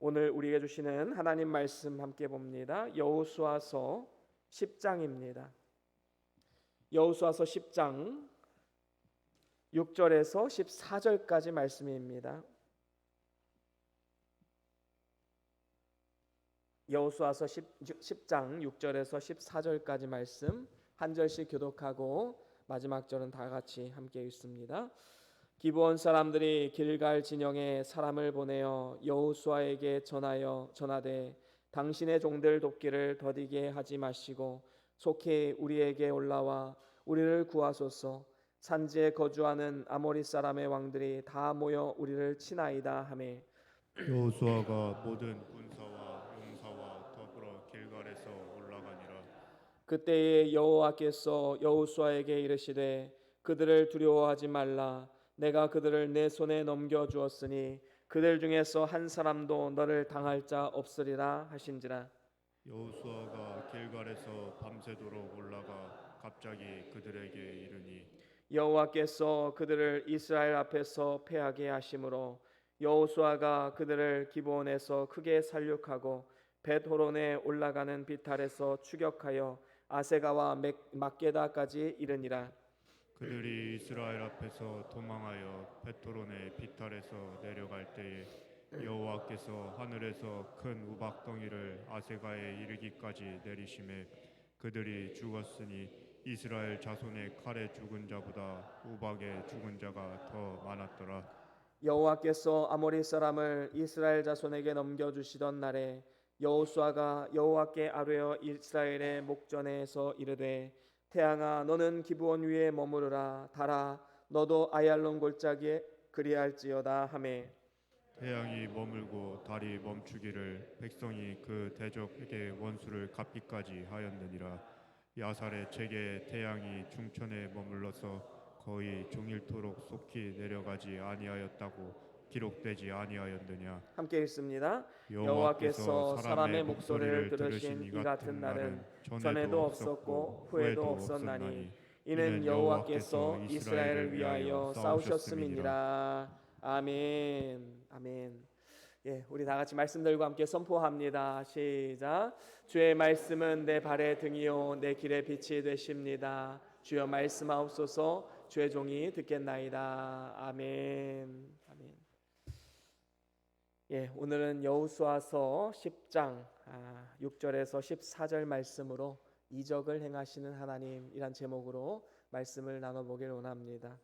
오늘 우리에게 주시는 하나님 말씀 함께 봅니다. 여호수아서 10장입니다. 여호수아서 10장 6절에서 14절까지 말씀입니다. 여호수아서 10장 6절에서 14절까지 말씀 한 절씩 교독하고 마지막 절은 다 같이 함께 읽습니다. 기브온 사람들이 길갈 진영에 사람을 보내어 여호수아에게 전하되 당신의 종들 돕기를 더디게 하지 마시고 속히 우리에게 올라와 우리를 구하소서. 산지에 거주하는 아모리 사람의 왕들이 다 모여 우리를 치나이다 하매 여호수아가 모든 군사와 용사와 더불어 길갈에서 올라가니라. 그때에 여호와께서 여호수아에게 이르시되 그들을 두려워하지 말라. 내가 그들을 내 손에 넘겨 주었으니 그들 중에서 한 사람도 너를 당할 자 없으리라 하신지라. 여호수아가 길갈에서 밤새도록 올라가 갑자기 그들에게 이르니 여호와께서 그들을 이스라엘 앞에서 패하게 하심으로 여호수아가 그들을 기브온에서 크게 살육하고 벳호론에 올라가는 비탈에서 추격하여 아세가와 막게다까지 이르니라. 그들이 이스라엘 앞에서 도망하여 벳호론의 비탈에서 내려갈 때에 여호와께서 하늘에서 큰 우박덩이를 아세가에 이르기까지 내리심에 그들이 죽었으니 이스라엘 자손의 칼에 죽은 자보다 우박에 죽은 자가 더 많았더라. 여호와께서 아모리 사람을 이스라엘 자손에게 넘겨주시던 날에 여호수아가 여호와께 아뢰어 이스라엘의 목전에서 이르되 태양아 너는 기브온 위에 머무르라. 달아 너도 아얄론 골짜기에 그리할지어다 하매 태양이 머물고 달이 멈추기를 백성이 그 대적에게 원수를 갚기까지 하였느니라. 야살의 책에 태양이 중천에 머물러서 거의 종일토록 속히 내려가지 아니하였다고 기록되지 아니하였느냐. 함께 읽습니다. 여호와께서 사람의 목소리를 들으신 이 같은 날은 전에도 없었고 후에도 없었나니 이는 여호와께서 이스라엘을 위하여 싸우셨음이니라. 아멘. 아멘. 예, 우리 다 같이 말씀 들고 함께 선포합니다. 시작. 주의 말씀은 내 발의 등이요 내 길의 빛이 되십니다. 주여 말씀하옵소서. 주의 종이 듣겠나이다. 아멘. 아멘. 예, 오늘은 여호수아서 10장 6절에서 14절 말씀으로 이적을 행하시는 하나님이란 제목으로 말씀을 나눠보길 원합니다.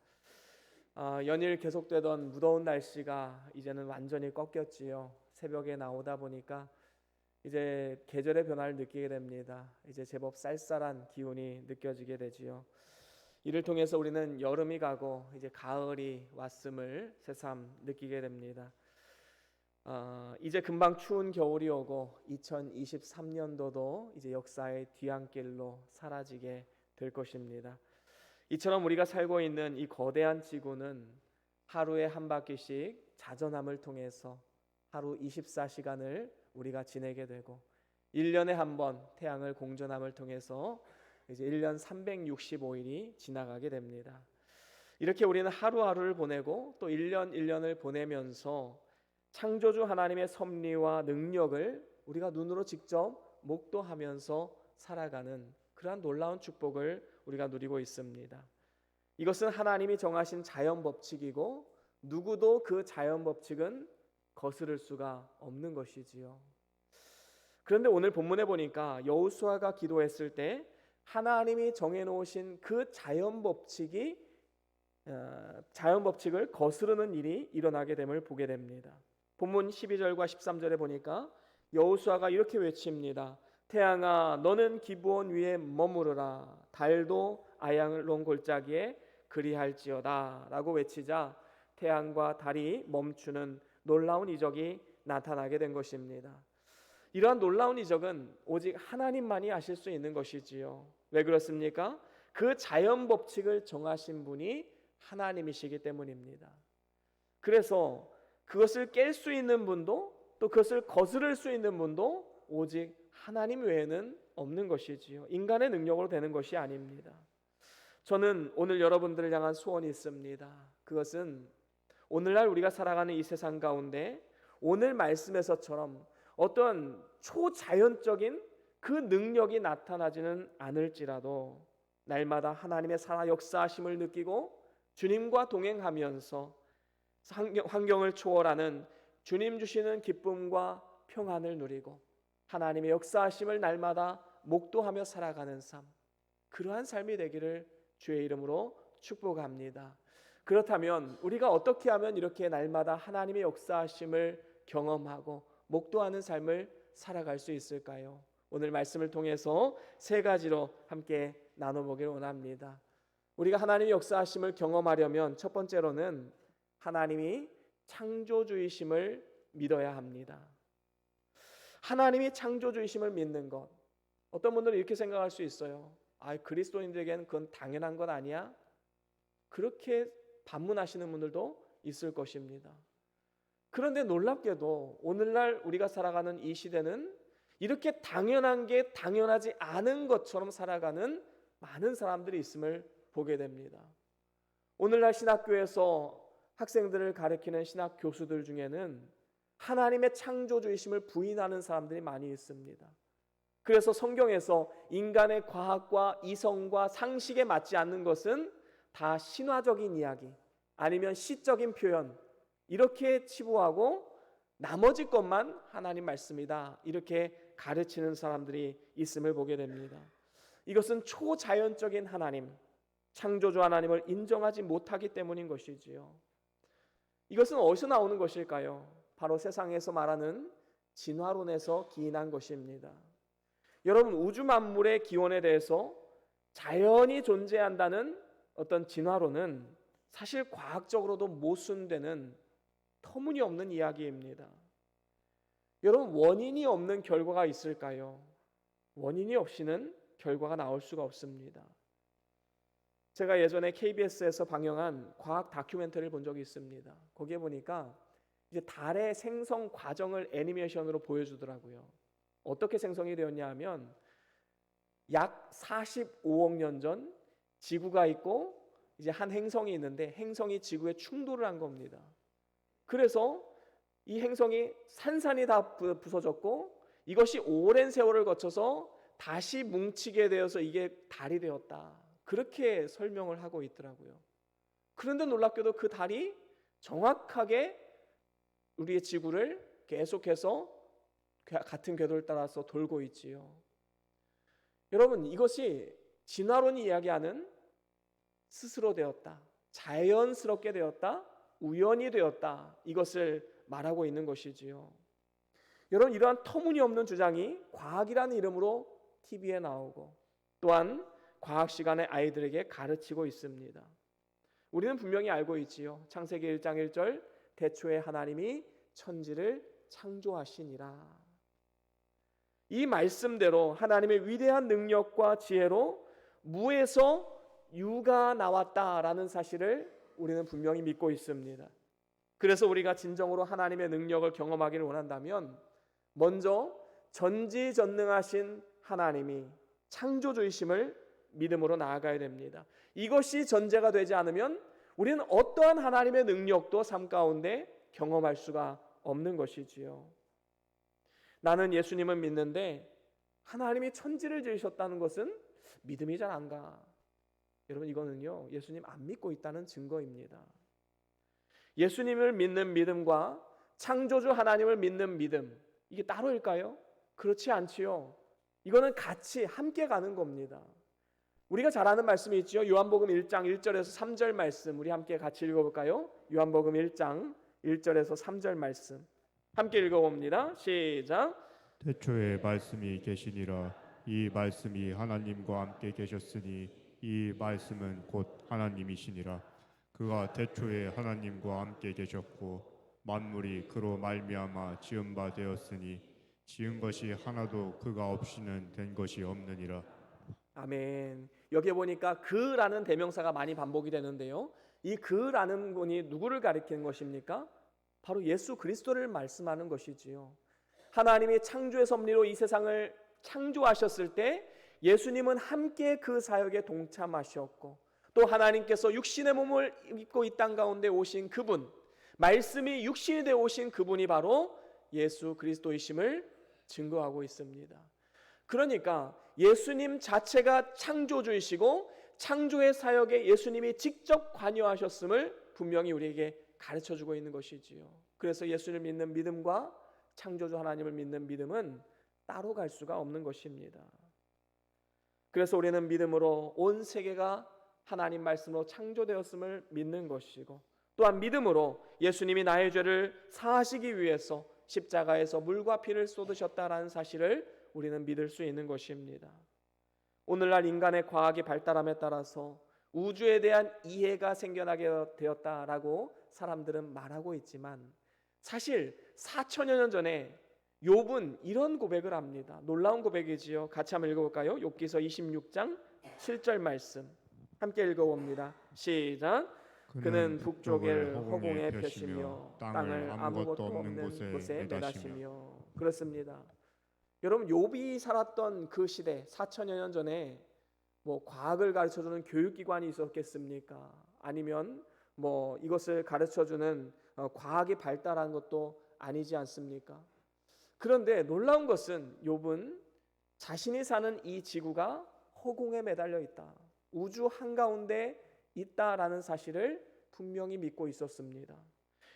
연일 계속되던 무더운 날씨가 이제는 완전히 꺾였지요. 새벽에 나오다 보니까 이제 계절의 변화를 느끼게 됩니다. 이제 제법 쌀쌀한 기운이 느껴지게 되지요. 이를 통해서 우리는 여름이 가고 이제 가을이 왔음을 새삼 느끼게 됩니다. 이제 금방 추운 겨울이 오고 2023년도도 이제 역사의 뒤안길로 사라지게 될 것입니다. 이처럼 우리가 살고 있는 이 거대한 지구는 하루에 한 바퀴씩 자전함을 통해서 하루 24시간을 우리가 지내게 되고 1년에 한 번 태양을 공전함을 통해서 이제 1년 365일이 지나가게 됩니다. 이렇게 우리는 하루하루를 보내고 또 1년 1년을 보내면서 창조주 하나님의 섭리와 능력을 우리가 눈으로 직접 목도하면서 살아가는 그러한 놀라운 축복을 우리가 누리고 있습니다. 이것은 하나님이 정하신 자연 법칙이고 누구도 그 자연 법칙은 거스를 수가 없는 것이지요. 그런데 오늘 본문에 보니까 여호수아가 기도했을 때 하나님이 정해놓으신 그 자연 법칙을 거스르는 일이 일어나게 됨을 보게 됩니다. 본문 12절과 13절에 보니까 여호수아가 이렇게 외칩니다. 태양아 너는 기브온 위에 머무르라. 달도 아얄론 골짜기에 그리할지어다 라고 외치자 태양과 달이 멈추는 놀라운 이적이 나타나게 된 것입니다. 이러한 놀라운 이적은 오직 하나님만이 하실 수 있는 것이지요. 왜 그렇습니까? 그 자연 법칙을 정하신 분이 하나님이시기 때문입니다. 그래서 그것을 깰 수 있는 분도 또 그것을 거스를 수 있는 분도 오직 하나님 외에는 없는 것이지요. 인간의 능력으로 되는 것이 아닙니다. 저는 오늘 여러분들을 향한 소원이 있습니다. 그것은 오늘날 우리가 살아가는 이 세상 가운데 오늘 말씀에서처럼 어떤 초자연적인 그 능력이 나타나지는 않을지라도 날마다 하나님의 살아 역사하심을 느끼고 주님과 동행하면서 환경을 초월하는 주님 주시는 기쁨과 평안을 누리고 하나님의 역사하심을 날마다 목도하며 살아가는 삶, 그러한 삶이 되기를 주의 이름으로 축복합니다. 그렇다면 우리가 어떻게 하면 이렇게 날마다 하나님의 역사하심을 경험하고 목도하는 삶을 살아갈 수 있을까요? 오늘 말씀을 통해서 세 가지로 함께 나눠보기를 원합니다. 우리가 하나님의 역사하심을 경험하려면 첫 번째로는 하나님이 창조주이심을 믿어야 합니다. 하나님이 창조주이심을 믿는 것, 어떤 분들은 이렇게 생각할 수 있어요. 그리스도인들에게는 그건 당연한 것 아니야? 그렇게 반문하시는 분들도 있을 것입니다. 그런데 놀랍게도 오늘날 우리가 살아가는 이 시대는 이렇게 당연한 게 당연하지 않은 것처럼 살아가는 많은 사람들이 있음을 보게 됩니다. 오늘날 신학교에서 학생들을 가르치는 신학 교수들 중에는 하나님의 창조주이심을 부인하는 사람들이 많이 있습니다. 그래서 성경에서 인간의 과학과 이성과 상식에 맞지 않는 것은 다 신화적인 이야기 아니면 시적인 표현 이렇게 치부하고 나머지 것만 하나님 말씀이다 이렇게 가르치는 사람들이 있음을 보게 됩니다. 이것은 초자연적인 하나님, 창조주 하나님을 인정하지 못하기 때문인 것이지요. 이것은 어디서 나오는 것일까요? 바로 세상에서 말하는 진화론에서 기인한 것입니다. 여러분, 우주 만물의 기원에 대해서 자연이 존재한다는 어떤 진화론은 사실 과학적으로도 모순되는 터무니없는 이야기입니다. 여러분, 원인이 없는 결과가 있을까요? 원인이 없이는 결과가 나올 수가 없습니다. 제가 예전에 KBS에서 방영한 과학 다큐멘터리를 본 적이 있습니다. 거기에 보니까 이제 달의 생성 과정을 애니메이션으로 보여주더라고요. 어떻게 생성이 되었냐 하면 약 45억 년 전 지구가 있고 이제 한 행성이 있는데 행성이 지구에 충돌을 한 겁니다. 그래서 이 행성이 산산이 다 부서졌고 이것이 오랜 세월을 거쳐서 다시 뭉치게 되어서 이게 달이 되었다. 그렇게 설명을 하고 있더라고요. 그런데 놀랍게도 그 달이 정확하게 우리의 지구를 계속해서 같은 궤도를 따라서 돌고 있지요. 여러분, 이것이 진화론이 이야기하는 스스로 되었다, 자연스럽게 되었다, 우연이 되었다, 이것을 말하고 있는 것이지요. 여러분, 이러한 터무니없는 주장이 과학이라는 이름으로 TV에 나오고 또한 과학 시간에 아이들에게 가르치고 있습니다. 우리는 분명히 알고 있지요. 창세기 1장 1절 태초에 하나님이 천지를 창조하시니라. 이 말씀대로 하나님의 위대한 능력과 지혜로 무에서 유가 나왔다라는 사실을 우리는 분명히 믿고 있습니다. 그래서 우리가 진정으로 하나님의 능력을 경험하기를 원한다면 먼저 전지전능하신 하나님이 창조주이심을 믿음으로 나아가야 됩니다. 이것이 전제가 되지 않으면 우리는 어떠한 하나님의 능력도 삶 가운데 경험할 수가 없는 것이지요. 나는 예수님을 믿는데 하나님이 천지를 지으셨다는 것은 믿음이 잘 안 가. 여러분, 이거는요 예수님 안 믿고 있다는 증거입니다. 예수님을 믿는 믿음과 창조주 하나님을 믿는 믿음, 이게 따로일까요? 그렇지 않지요. 이거는 같이 함께 가는 겁니다. 우리가 잘 아는 말씀이 있죠. 요한복음 1장 1절에서 3절 말씀 우리 함께 같이 읽어볼까요? 요한복음 1장 1절에서 3절 말씀 함께 읽어봅니다. 시작. 태초에 말씀이 계시니라. 이 말씀이 하나님과 함께 계셨으니 이 말씀은 곧 하나님이시니라. 그가 태초에 하나님과 함께 계셨고 만물이 그로 말미암아 지은 바 되었으니 지은 것이 하나도 그가 없이는 된 것이 없느니라. 아멘. 여기에 보니까 그라는 대명사가 많이 반복이 되는데요. 이 그라는 분이 누구를 가리키는 것입니까? 바로 예수 그리스도를 말씀하는 것이지요. 하나님이 창조의 섭리로 이 세상을 창조하셨을 때 예수님은 함께 그 사역에 동참하셨고 또 하나님께서 육신의 몸을 입고 이 땅 가운데 오신 그분, 말씀이 육신이 되어 오신 그분이 바로 예수 그리스도이심을 증거하고 있습니다. 그러니까 예수님 자체가 창조주이시고 창조의 사역에 예수님이 직접 관여하셨음을 분명히 우리에게 가르쳐주고 있는 것이지요. 그래서 예수를 믿는 믿음과 창조주 하나님을 믿는 믿음은 따로 갈 수가 없는 것입니다. 그래서 우리는 믿음으로 온 세계가 하나님 말씀으로 창조되었음을 믿는 것이고, 또한 믿음으로 예수님이 나의 죄를 사하시기 위해서 십자가에서 물과 피를 쏟으셨다라는 사실을 우리는 믿을 수 있는 것입니다. 오늘날 인간의 과학이 발달함에 따라서 우주에 대한 이해가 생겨나게 되었다라고 사람들은 말하고 있지만, 사실 4천여 년 전에 욥은 이런 고백을 합니다. 놀라운 고백이지요. 같이 한번 읽어볼까요? 욥기서 26장 7절 말씀 함께 읽어봅니다. 시작. 그는 북쪽을 허공에 펴시며 땅을 아무것도 없는 곳에 매다시며. 그렇습니다. 여러분, 욥이 살았던 그 시대 4천여 년 전에 뭐 과학을 가르쳐주는 교육기관이 있었겠습니까? 아니면 뭐 이것을 가르쳐주는 과학이 발달한 것도 아니지 않습니까? 그런데 놀라운 것은 욥은 자신이 사는 이 지구가 허공에 매달려 있다, 우주 한가운데 있다라는 사실을 분명히 믿고 있었습니다.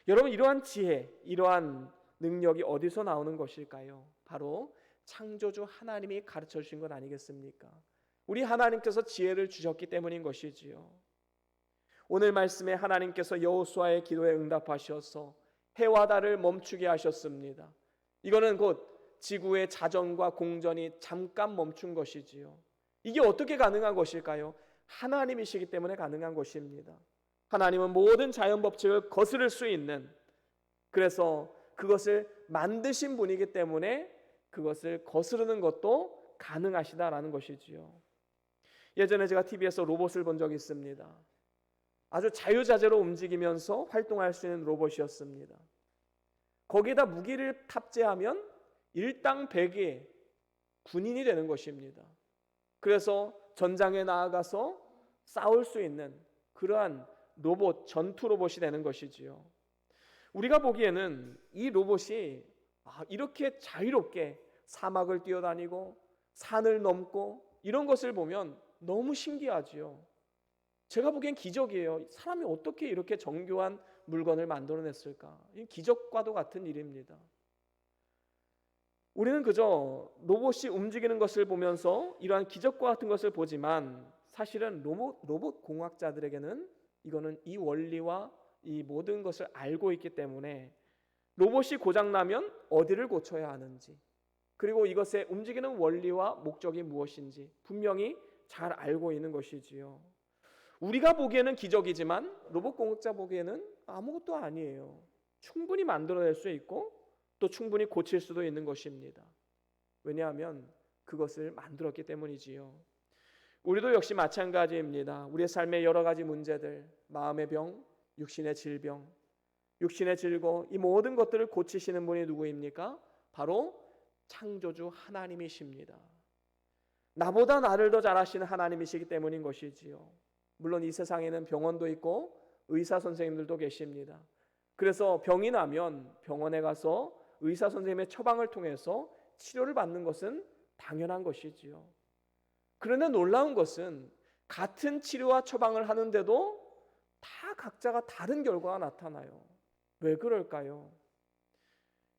여러분, 이러한 지혜, 이러한 능력이 어디서 나오는 것일까요? 바로 창조주 하나님이 가르쳐 주신 것 아니겠습니까? 우리 하나님께서 지혜를 주셨기 때문인 것이지요. 오늘 말씀에 하나님께서 여호수아의 기도에 응답하셔서 해와 달을 멈추게 하셨습니다. 이거는 곧 지구의 자전과 공전이 잠깐 멈춘 것이지요. 이게 어떻게 가능한 것일까요? 하나님이시기 때문에 가능한 것입니다. 하나님은 모든 자연 법칙을 거스를 수 있는, 그래서 그것을 만드신 분이기 때문에 그것을 거스르는 것도 가능하시다라는 것이지요. 예전에 제가 TV에서 로봇을 본 적이 있습니다. 아주 자유자재로 움직이면서 활동할 수 있는 로봇이었습니다. 거기에다 무기를 탑재하면 일당백의 군인이 되는 것입니다. 그래서 전장에 나아가서 싸울 수 있는 그러한 로봇, 전투 로봇이 되는 것이지요. 우리가 보기에는 이 로봇이 이렇게 자유롭게 사막을 뛰어다니고 산을 넘고 이런 것을 보면 너무 신기하지요. 제가 보기엔 기적이에요. 사람이 어떻게 이렇게 정교한 물건을 만들어냈을까? 기적과도 같은 일입니다. 우리는 그저 로봇이 움직이는 것을 보면서 이러한 기적과 같은 것을 보지만, 사실은 로봇 공학자들에게는 이거는 이 원리와 이 모든 것을 알고 있기 때문에 로봇이 고장나면 어디를 고쳐야 하는지, 그리고 이것의 움직이는 원리와 목적이 무엇인지 분명히 잘 알고 있는 것이지요. 우리가 보기에는 기적이지만 로봇 공학자 보기에는 아무것도 아니에요. 충분히 만들어낼 수 있고 또 충분히 고칠 수도 있는 것입니다. 왜냐하면 그것을 만들었기 때문이지요. 우리도 역시 마찬가지입니다. 우리의 삶의 여러 가지 문제들, 마음의 병, 육신의 질병, 육신의 질고, 이 모든 것들을 고치시는 분이 누구입니까? 바로 창조주 하나님이십니다. 나보다 나를 더 잘 아시는 하나님이시기 때문인 것이지요. 물론 이 세상에는 병원도 있고 의사 선생님들도 계십니다. 그래서 병이 나면 병원에 가서 의사 선생님의 처방을 통해서 치료를 받는 것은 당연한 것이지요. 그런데 놀라운 것은 같은 치료와 처방을 하는데도 다 각자가 다른 결과가 나타나요. 왜 그럴까요?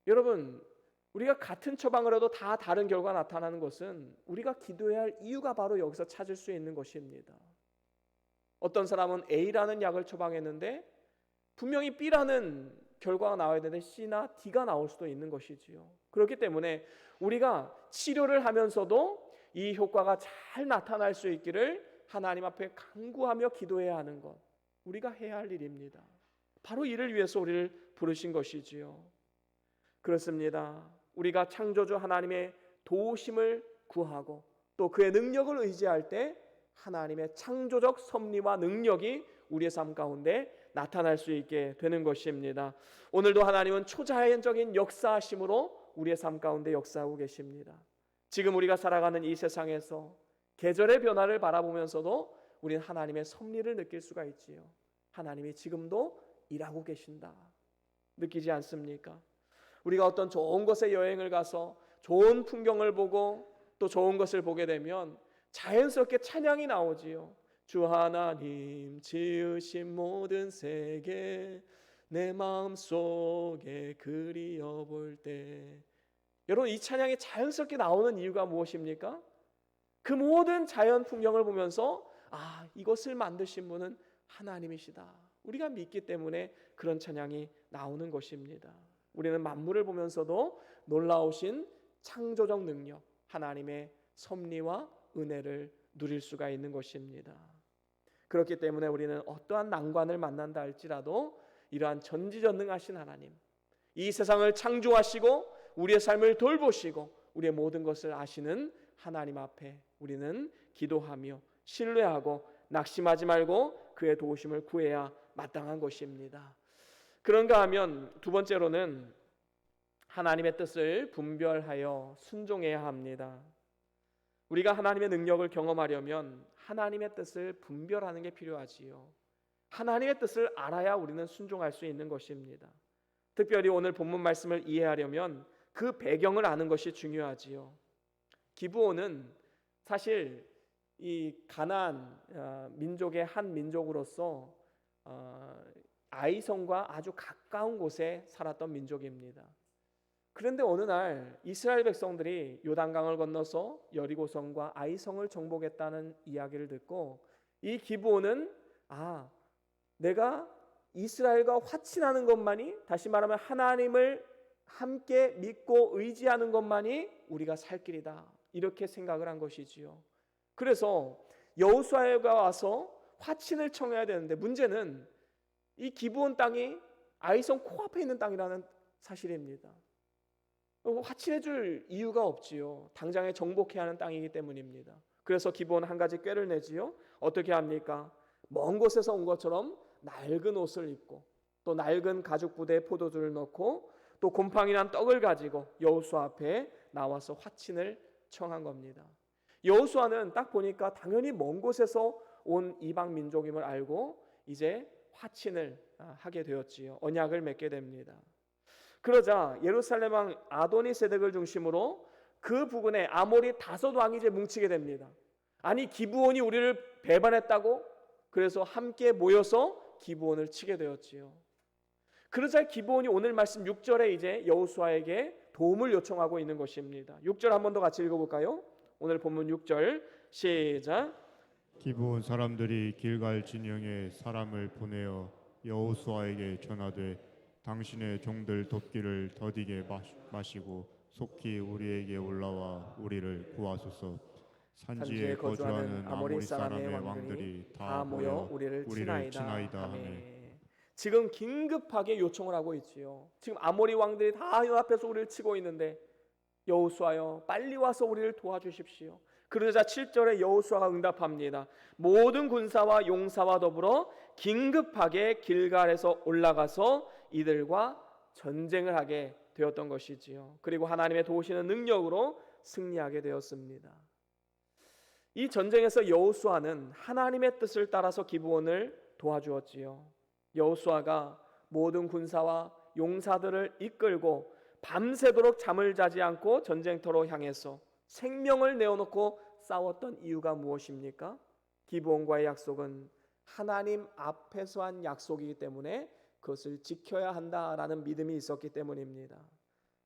여러분, 우리가 같은 처방을 해도 다 다른 결과가 나타나는 것은 우리가 기도해야 할 이유가 바로 여기서 찾을 수 있는 것입니다. 어떤 사람은 A라는 약을 처방했는데 분명히 B라는 결과가 나와야 되는데 C나 D가 나올 수도 있는 것이지요. 그렇기 때문에 우리가 치료를 하면서도 이 효과가 잘 나타날 수 있기를 하나님 앞에 간구하며 기도해야 하는 것, 우리가 해야 할 일입니다. 바로 이를 위해서 우리를 부르신 것이지요. 그렇습니다. 우리가 창조주 하나님의 도우심을 구하고 또 그의 능력을 의지할 때 하나님의 창조적 섭리와 능력이 우리의 삶 가운데 나타날 수 있게 되는 것입니다. 오늘도 하나님은 초자연적인 역사하심으로 우리의 삶 가운데 역사하고 계십니다. 지금 우리가 살아가는 이 세상에서 계절의 변화를 바라보면서도 우리는 하나님의 섭리를 느낄 수가 있지요. 하나님이 지금도 일하고 계신다, 느끼지 않습니까? 우리가 어떤 좋은 곳에 여행을 가서 좋은 풍경을 보고 또 좋은 것을 보게 되면 자연스럽게 찬양이 나오지요. 주 하나님 지으신 모든 세계 내 마음속에 그리워 볼 때. 여러분, 이 찬양이 자연스럽게 나오는 이유가 무엇입니까? 그 모든 자연 풍경을 보면서 이것을 만드신 분은 하나님이시다, 우리가 믿기 때문에 그런 찬양이 나오는 것입니다. 우리는 만물을 보면서도 놀라우신 창조적 능력, 하나님의 섭리와 은혜를 누릴 수가 있는 것입니다. 그렇기 때문에 우리는 어떠한 난관을 만난다 할지라도 이러한 전지전능하신 하나님, 이 세상을 창조하시고 우리의 삶을 돌보시고 우리의 모든 것을 아시는 하나님 앞에 우리는 기도하며 신뢰하고 낙심하지 말고 그의 도우심을 구해야 마땅한 것입니다. 그런가 하면 두 번째로는 하나님의 뜻을 분별하여 순종해야 합니다. 우리가 하나님의 능력을 경험하려면 하나님의 뜻을 분별하는 게 필요하지요. 하나님의 뜻을 알아야 우리는 순종할 수 있는 것입니다. 특별히 오늘 본문 말씀을 이해하려면 그 배경을 아는 것이 중요하지요. 기브온은 사실 이 가나안 민족의 한 민족으로서 아이성과 아주 가까운 곳에 살았던 민족입니다. 그런데 어느 날 이스라엘 백성들이 요단강을 건너서 여리고성과 아이성을 정복했다는 이야기를 듣고 이 기브온은 내가 이스라엘과 화친하는 것만이, 다시 말하면 하나님을 함께 믿고 의지하는 것만이 우리가 살 길이다, 이렇게 생각을 한 것이지요. 그래서 여호수아가 와서 화친을 청해야 되는데 문제는 이 기브온 땅이 아이성 코앞에 있는 땅이라는 사실입니다. 화친해 줄 이유가 없지요. 당장에 정복해야 하는 땅이기 때문입니다. 그래서 기브온 한 가지 꾀를 내지요. 어떻게 합니까? 먼 곳에서 온 것처럼 낡은 옷을 입고 또 낡은 가죽 부대에 포도주를 넣고 또 곰팡이난 떡을 가지고 여호수아 앞에 나와서 화친을 청한 겁니다. 여호수아는 딱 보니까 당연히 먼 곳에서 온 이방 민족임을 알고 이제 화친을 하게 되었지요. 언약을 맺게 됩니다. 그러자 예루살렘 왕 아도니세덱을 중심으로 그 부근에 아모리 5왕이 이제 뭉치게 됩니다. 아니, 기브온이 우리를 배반했다고? 그래서 함께 모여서 기브온을 치게 되었지요. 그러자 기브온이 오늘 말씀 6절에 이제 여호수아에게 도움을 요청하고 있는 것입니다. 6절 한 번 더 같이 읽어볼까요? 오늘 본문 6절 시작. 기브온 사람들이 길갈 진영에 사람을 보내어 여호수아에게 전하되 당신의 종들 돕기를 더디게 마시고 속히 우리에게 올라와 우리를 구하소서. 산지에 거주하는 아모리 사람의 왕들이 다 모여 우리를 치나이다 하매. 지금 긴급하게 요청을 하고 있지요. 지금 아모리 왕들이 다 연합해서 우리를 치고 있는데 여호수아여, 빨리 와서 우리를 도와주십시오. 그러자 7절에 여호수아가 응답합니다. 모든 군사와 용사와 더불어 긴급하게 길갈에서 올라가서 이들과 전쟁을 하게 되었던 것이지요. 그리고 하나님의 도우시는 능력으로 승리하게 되었습니다. 이 전쟁에서 여호수아는 하나님의 뜻을 따라서 기브온을 도와주었지요. 여호수아가 모든 군사와 용사들을 이끌고 밤새도록 잠을 자지 않고 전쟁터로 향해서 생명을 내어놓고 싸웠던 이유가 무엇입니까? 기브온과의 약속은 하나님 앞에서 한 약속이기 때문에 그것을 지켜야 한다라는 믿음이 있었기 때문입니다.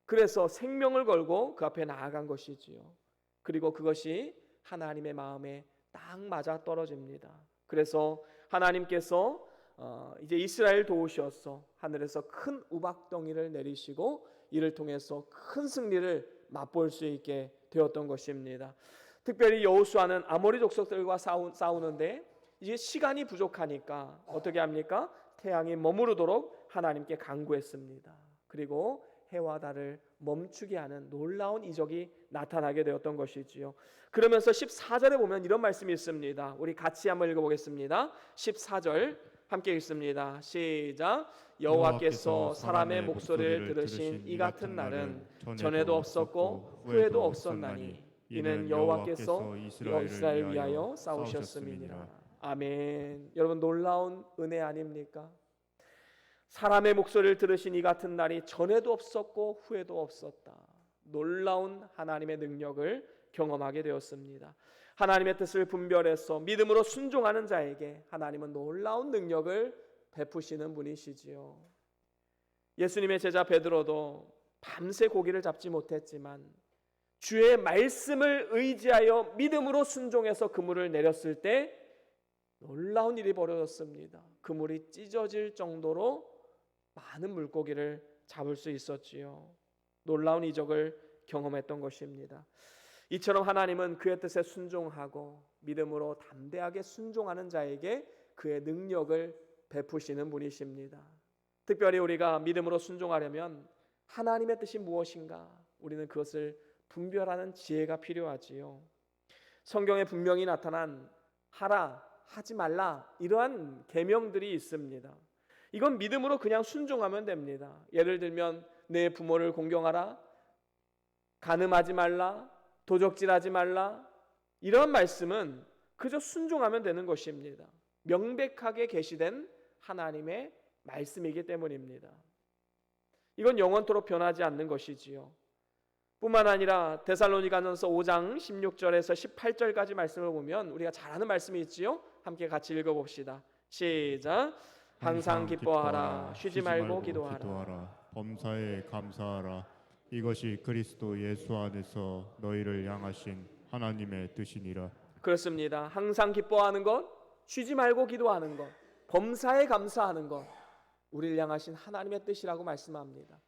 그래서 생명을 걸고 그 앞에 나아간 것이지요. 그리고 그것이 하나님의 마음에 딱 맞아 떨어집니다. 그래서 하나님께서 이제 이스라엘 도우셔서 하늘에서 큰 우박덩이를 내리시고 이를 통해서 큰 승리를 맛볼 수 있게 되었던 것입니다. 특별히 여호수아는 아모리 족속들과 싸우는데 이제 시간이 부족하니까 어떻게 합니까? 태양이 머무르도록 하나님께 간구했습니다. 그리고 해와 달을 멈추게 하는 놀라운 이적이 나타나게 되었던 것이지요. 그러면서 14절에 보면 이런 말씀이 있습니다. 우리 같이 한번 읽어보겠습니다. 14절 함께 읽습니다. 시작. 여호와께서 사람의 목소리를 들으신 이 같은 날은 전에도 없었고 후에도 없었나니 이는 여호와께서 이스라엘 위하여 싸우셨음이니라. 아멘. 여러분, 놀라운 은혜 아닙니까? 사람의 목소리를 들으신 이 같은 날이 전에도 없었고 후에도 없었다. 놀라운 하나님의 능력을 경험하게 되었습니다. 하나님의 뜻을 분별해서 믿음으로 순종하는 자에게 하나님은 놀라운 능력을 베푸시는 분이시지요. 예수님의 제자 베드로도 밤새 고기를 잡지 못했지만 주의 말씀을 의지하여 믿음으로 순종해서 그물을 내렸을 때 놀라운 일이 벌어졌습니다. 그물이 찢어질 정도로 많은 물고기를 잡을 수 있었지요. 놀라운 이적을 경험했던 것입니다. 이처럼 하나님은 그의 뜻에 순종하고 믿음으로 담대하게 순종하는 자에게 그의 능력을 베푸시는 분이십니다. 특별히 우리가 믿음으로 순종하려면 하나님의 뜻이 무엇인가 우리는 그것을 분별하는 지혜가 필요하지요. 성경에 분명히 나타난 하라, 하지 말라 이러한 계명들이 있습니다. 이건 믿음으로 그냥 순종하면 됩니다. 예를 들면 내 부모를 공경하라, 간음하지 말라, 도적질하지 말라 이런 말씀은 그저 순종하면 되는 것입니다. 명백하게 계시된 하나님의 말씀이기 때문입니다. 이건 영원토록 변하지 않는 것이지요. 뿐만 아니라 데살로니가전서 5장 16절에서 18절까지 말씀을 보면 우리가 잘 아는 말씀이 있지요. 함께 같이 읽어봅시다. 시작. 항상 기뻐하라. 쉬지 말고 기도하라. 범사에 감사하라. 이것이 그리스도 예수 안에서 너희를 향하신 하나님의 뜻이니라. 그렇습니다. 항상 기뻐하는 것, 쉬지 말고 기도하는 것, 범사에 감사하는 것, 우리를 향하신 하나님의 뜻이라고 말씀합니다.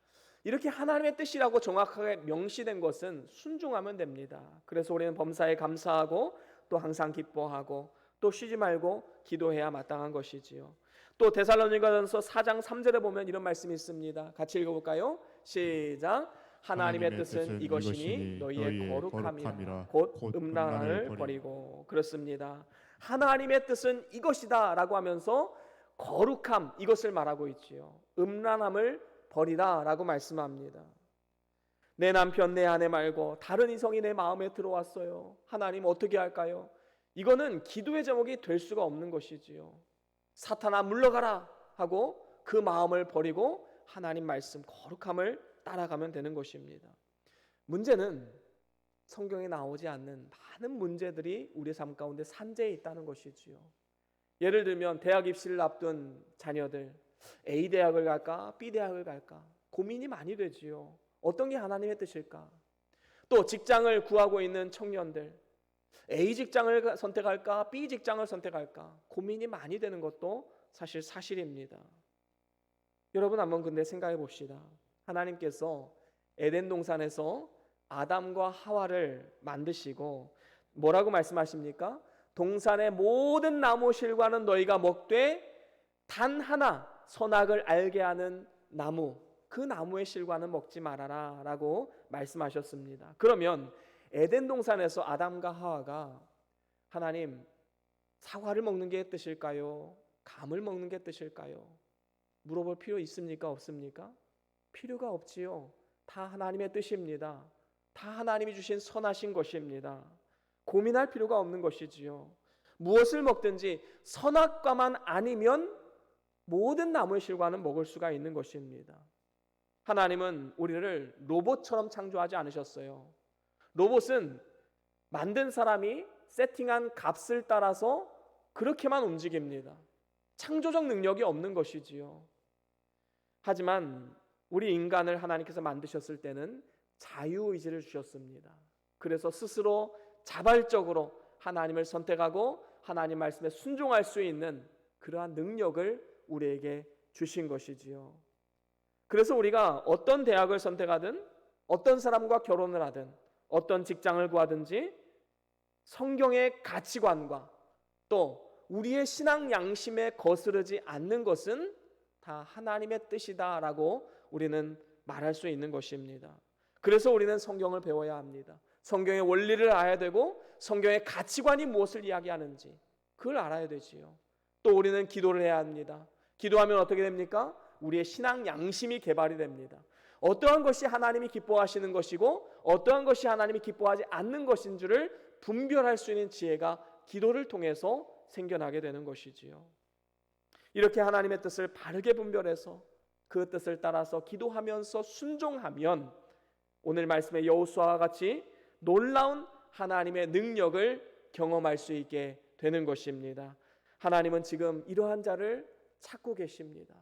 이렇게 하나님의 뜻이라고 정확하게 명시된 것은 순종하면 됩니다. 그래서 우리는 범사에 감사하고 또 항상 기뻐하고 또 쉬지 말고 기도해야 마땅한 것이지요. 또 데살로니가전서 4장 3절에 보면 이런 말씀이 있습니다. 같이 읽어볼까요? 시작. 하나님의 뜻은 이것이니 너희의 거룩함이라 곧 음란을 버리고. 그렇습니다. 하나님의 뜻은 이것이다 라고 하면서 거룩함 이것을 말하고 있지요. 음란함을 버리라 라고 말씀합니다. 내 남편 내 아내 말고 다른 이성이 내 마음에 들어왔어요. 하나님 어떻게 할까요? 이거는 기도의 제목이 될 수가 없는 것이지요. 사탄아 물러가라 하고 그 마음을 버리고 하나님 말씀 거룩함을 따라가면 되는 것입니다. 문제는 성경에 나오지 않는 많은 문제들이 우리 삶 가운데 산재해 있다는 것이지요. 예를 들면 대학 입시를 앞둔 자녀들 A 대학을 갈까 B 대학을 갈까 고민이 많이 되지요. 어떤 게 하나님의 뜻일까? 또 직장을 구하고 있는 청년들 A 직장을 선택할까 B 직장을 선택할까 고민이 많이 되는 것도 사실입니다. 여러분 한번 근데 생각해 봅시다. 하나님께서 에덴 동산에서 아담과 하와를 만드시고 뭐라고 말씀하십니까? 동산의 모든 나무 실과는 너희가 먹되 단 하나 선악을 알게 하는 나무 그 나무의 실과는 먹지 말아라 라고 말씀하셨습니다. 그러면 에덴 동산에서 아담과 하와가 하나님 사과를 먹는 게 뜻일까요? 감을 먹는 게 뜻일까요? 물어볼 필요 있습니까? 없습니까? 필요가 없지요. 다 하나님의 뜻입니다. 다 하나님이 주신 선하신 것입니다. 고민할 필요가 없는 것이지요. 무엇을 먹든지 선악과만 아니면 모든 나무의 실과는 먹을 수가 있는 것입니다. 하나님은 우리를 로봇처럼 창조하지 않으셨어요. 로봇은 만든 사람이 세팅한 값을 따라서 그렇게만 움직입니다. 창조적 능력이 없는 것이지요. 하지만 우리 인간을 하나님께서 만드셨을 때는 자유의지를 주셨습니다. 그래서 스스로 자발적으로 하나님을 선택하고 하나님 말씀에 순종할 수 있는 그러한 능력을 우리에게 주신 것이지요. 그래서 우리가 어떤 대학을 선택하든 어떤 사람과 결혼을 하든 어떤 직장을 구하든지 성경의 가치관과 또 우리의 신앙 양심에 거스르지 않는 것은 다 하나님의 뜻이다라고 우리는 말할 수 있는 것입니다. 그래서 우리는 성경을 배워야 합니다. 성경의 원리를 알아야 되고 성경의 가치관이 무엇을 이야기하는지 그걸 알아야 되지요. 또 우리는 기도를 해야 합니다. 기도하면 어떻게 됩니까? 우리의 신앙 양심이 개발이 됩니다. 어떠한 것이 하나님이 기뻐하시는 것이고 어떠한 것이 하나님이 기뻐하지 않는 것인 줄을 분별할 수 있는 지혜가 기도를 통해서 생겨나게 되는 것이지요. 이렇게 하나님의 뜻을 바르게 분별해서 그 뜻을 따라서 기도하면서 순종하면 오늘 말씀의 여호수아와 같이 놀라운 하나님의 능력을 경험할 수 있게 되는 것입니다. 하나님은 지금 이러한 자를 찾고 계십니다.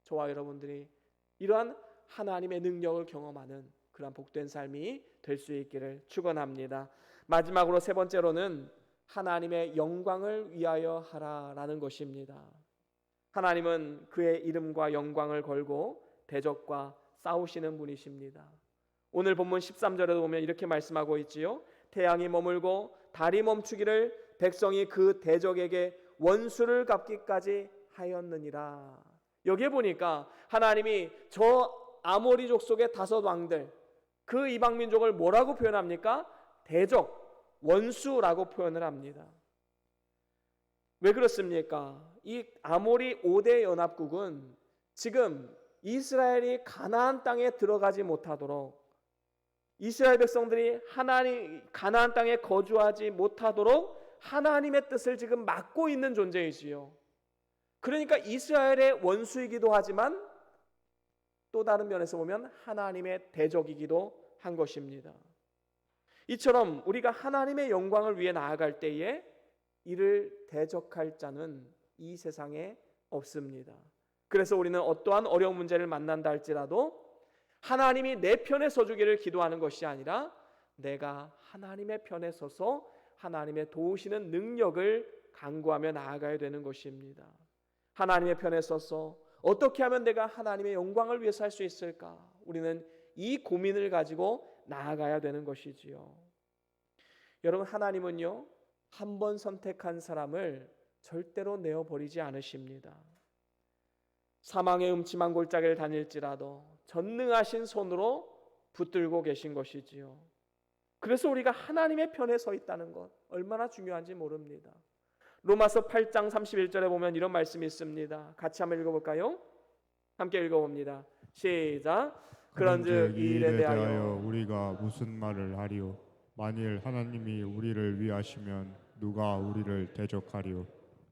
저와 여러분들이 이러한 하나님의 능력을 경험하는 그러한 복된 삶이 될 수 있기를 축원합니다. 마지막으로 세 번째로는 하나님의 영광을 위하여 하라라는 것입니다. 하나님은 그의 이름과 영광을 걸고 대적과 싸우시는 분이십니다. 오늘 본문 13절에도 보면 이렇게 말씀하고 있지요. 태양이 머물고 달이 멈추기를 백성이 그 대적에게 원수를 갚기까지 하였느니라. 여기에 보니까 하나님이 저 아모리 족속의 5 왕들, 그 이방 민족을 뭐라고 표현합니까? 대적, 원수라고 표현을 합니다. 왜 그렇습니까? 이 아모리 5대 연합국은 지금 이스라엘이 가나안 땅에 들어가지 못하도록, 이스라엘 백성들이 가나안 땅에 거주하지 못하도록 하나님의 뜻을 지금 막고 있는 존재이지요. 그러니까 이스라엘의 원수이기도 하지만 또 다른 면에서 보면 하나님의 대적이기도 한 것입니다. 이처럼 우리가 하나님의 영광을 위해 나아갈 때에 이를 대적할 자는 이 세상에 없습니다. 그래서 우리는 어떠한 어려운 문제를 만난다 할지라도 하나님이 내 편에 서주기를 기도하는 것이 아니라 내가 하나님의 편에 서서 하나님의 도우시는 능력을 간구하며 나아가야 되는 것입니다. 하나님의 편에 서서 어떻게 하면 내가 하나님의 영광을 위해서 할 수 있을까? 우리는 이 고민을 가지고 나아가야 되는 것이지요. 여러분, 하나님은요, 한 번 선택한 사람을 절대로 내어버리지 않으십니다. 사망의 음침한 골짜기를 다닐지라도 전능하신 손으로 붙들고 계신 것이지요. 그래서 우리가 하나님의 편에 서 있다는 것 얼마나 중요한지 모릅니다. 로마서 8장 31절에 보면 이런 말씀이 있습니다. 같이 한번 읽어볼까요? 함께 읽어봅니다. 시작. 그런즉 이 일에 대하여 우리가 무슨 말을 하리요? 만일 하나님이 우리를 위하시면 누가 우리를 대적하리요?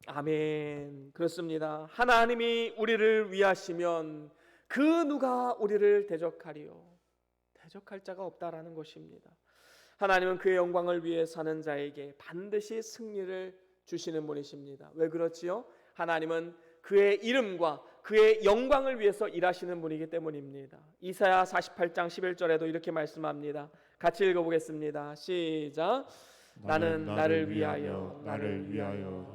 아멘. 그렇습니다. 하나님이 우리를 위하시면 그 누가 우리를 대적하리요? 대적할 자가 없다라는 것입니다. 하나님은 그의 영광을 위해 사는 자에게 반드시 승리를 주시는 분이십니다. 왜 그렇지요? 하나님은 그의 이름과 그의 영광을 위해서 일하시는 분이기 때문입니다. 이사야 48장 11절에도 이렇게 말씀합니다. 같이 읽어보겠습니다. 시작. 나는 나를 위하여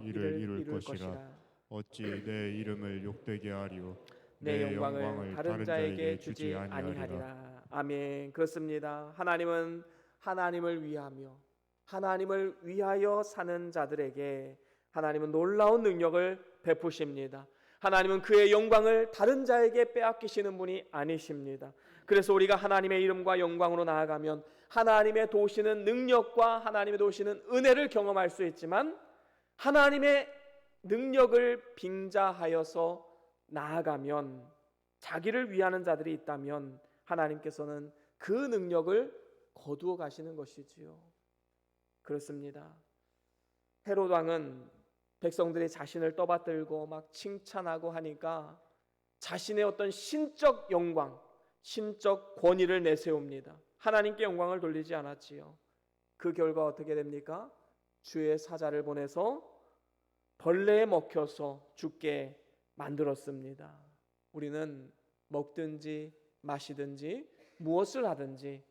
이를 이룰 것이라. 어찌 내 이름을 욕되게 하리요? 내 영광을 다른 자에게 주지 아니하리라. 아멘. 그렇습니다. 하나님은 하나님을 위하며 하나님을 위하여 사는 자들에게 하나님은 놀라운 능력을 베푸십니다. 하나님은 그의 영광을 다른 자에게 빼앗기시는 분이 아니십니다. 그래서 우리가 하나님의 이름과 영광으로 나아가면 하나님의 도우시는 능력과 하나님의 도우시는 은혜를 경험할 수 있지만 하나님의 능력을 빙자하여서 나아가면 자기를 위하는 자들이 있다면 하나님께서는 그 능력을 거두어 가시는 것이지요. 그렇습니다. 헤롯 왕은 백성들이 자신을 떠받들고 막 칭찬하고 하니까 자신의 어떤 신적 영광, 신적 권위를 내세웁니다. 하나님께 영광을 돌리지 않았지요. 그 결과 어떻게 됩니까? 주의 사자를 보내서 벌레에 먹혀서 죽게 만들었습니다. 우리는 먹든지 마시든지 무엇을 하든지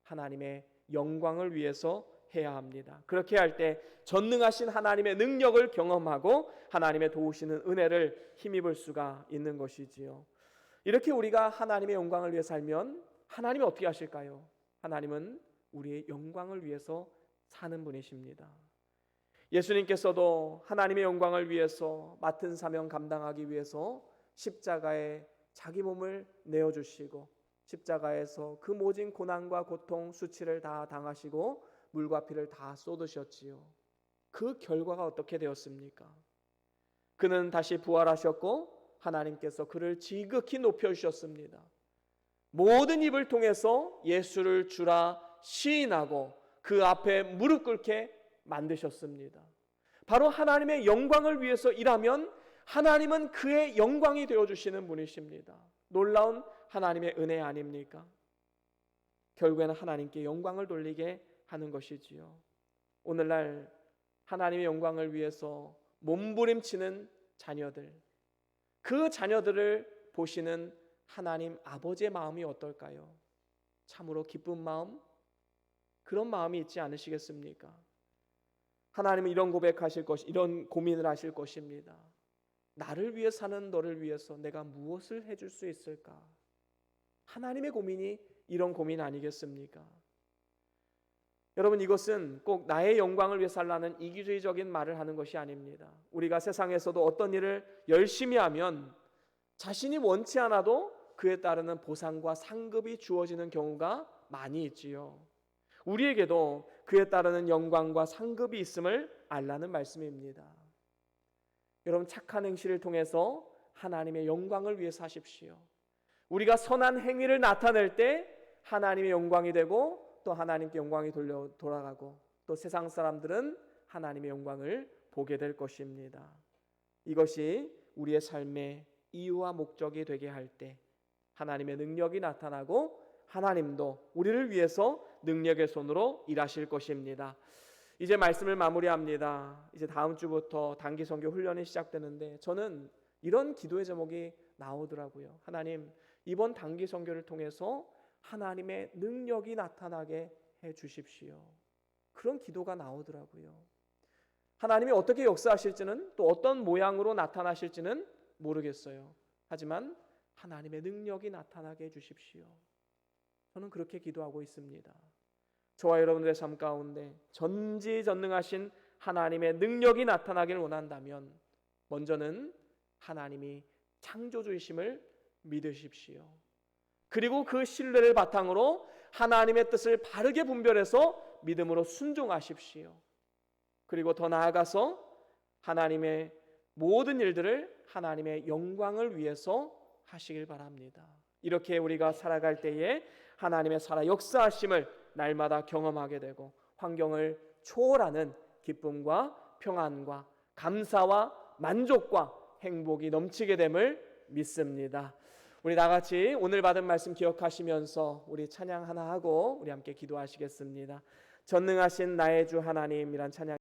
하나님의 영광을 위해서 해야 합니다. 그렇게 할 때 전능하신 하나님의 능력을 경험하고 하나님의 도우시는 은혜를 힘입을 수가 있는 것이지요. 이렇게 우리가 하나님의 영광을 위해 살면 하나님이 어떻게 하실까요? 하나님은 우리의 영광을 위해서 사는 분이십니다. 예수님께서도 하나님의 영광을 위해서 맡은 사명 감당하기 위해서 십자가에 자기 몸을 내어주시고 십자가에서 그 모진 고난과 고통, 수치를 다 당하시고 물과 피를 다 쏟으셨지요. 그 결과가 어떻게 되었습니까? 그는 다시 부활하셨고 하나님께서 그를 지극히 높여주셨습니다. 모든 입을 통해서 예수를 주라 시인하고 그 앞에 무릎 꿇게 만드셨습니다. 바로 하나님의 영광을 위해서 일하면 하나님은 그의 영광이 되어주시는 분이십니다. 놀라운 하나님의 은혜 아닙니까? 결국에는 하나님께 영광을 돌리게 하는 것이지요. 오늘날 하나님의 영광을 위해서 몸부림치는 자녀들, 그 자녀들을 보시는 하나님 아버지의 마음이 어떨까요? 참으로 기쁜 마음, 그런 마음이 있지 않으시겠습니까? 하나님은 이런 고백하실 것, 이런 고민을 하실 것입니다. 나를 위해 사는 너를 위해서 내가 무엇을 해줄 수 있을까? 하나님의 고민이 이런 고민 아니겠습니까? 여러분, 이것은 꼭 나의 영광을 위해 살라는 이기주의적인 말을 하는 것이 아닙니다. 우리가 세상에서도 어떤 일을 열심히 하면 자신이 원치 않아도 그에 따르는 보상과 상급이 주어지는 경우가 많이 있지요. 우리에게도 그에 따르는 영광과 상급이 있음을 알라는 말씀입니다. 여러분, 착한 행실을 통해서 하나님의 영광을 위해서 하십시오. 우리가 선한 행위를 나타낼 때 하나님의 영광이 되고 또 하나님께 영광이 돌아가고 또 세상 사람들은 하나님의 영광을 보게 될 것입니다. 이것이 우리의 삶의 이유와 목적이 되게 할 때 하나님의 능력이 나타나고 하나님도 우리를 위해서 능력의 손으로 일하실 것입니다. 이제 말씀을 마무리합니다. 이제 다음 주부터 단기 선교 훈련이 시작되는데 저는 이런 기도의 제목이 나오더라고요. 하나님, 이번 단기 선교를 통해서 하나님의 능력이 나타나게 해 주십시오. 그런 기도가 나오더라고요. 하나님이 어떻게 역사하실지는 또 어떤 모양으로 나타나실지는 모르겠어요. 하지만 하나님의 능력이 나타나게 해 주십시오. 저는 그렇게 기도하고 있습니다. 저와 여러분들의 삶 가운데 전지전능하신 하나님의 능력이 나타나길 원한다면 먼저는 하나님이 창조주이심을 믿으십시오. 그리고 그 신뢰를 바탕으로 하나님의 뜻을 바르게 분별해서 믿음으로 순종하십시오. 그리고 더 나아가서 하나님의 모든 일들을 하나님의 영광을 위해서 하시길 바랍니다. 이렇게 우리가 살아갈 때에 하나님의 살아 역사하심을 날마다 경험하게 되고 환경을 초월하는 기쁨과 평안과 감사와 만족과 행복이 넘치게 됨을 믿습니다. 우리 다 같이 오늘 받은 말씀 기억하시면서 우리 찬양 하나 하고 우리 함께 기도하시겠습니다. 전능하신 나의 주 하나님이란 찬양